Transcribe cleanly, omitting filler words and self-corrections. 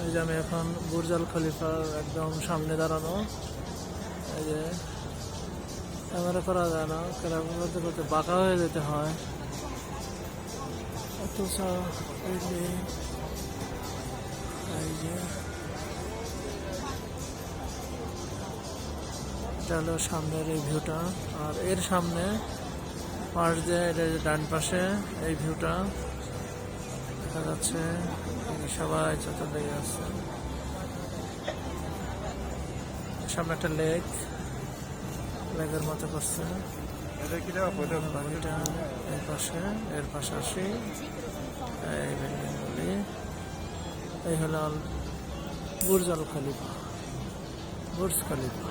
এই যে আমি এখন বুর্জ আল খলিফার একদম সামনে দাঁড়ানো। এই যে ক্যামেরা করা যায় না, ক্যামেরা করতে করতে বাঁকা হয়ে যেতে হয়। অথচ এই যে এটা হলো সামনের এই ভিউটা। আর এর সামনে পাশ দিয়ে এটা ডান পাশে এই ভিউটা দেখা যাচ্ছে। সবাই চতুর্দিকে আছে। সামনে একটা লেকের মতো করছে। বাকিটা এর পাশে আসি। এই বিল্ডিংগুলি, এই হলো বুর্জ আল খলিফা, বুর্জ খলিফা।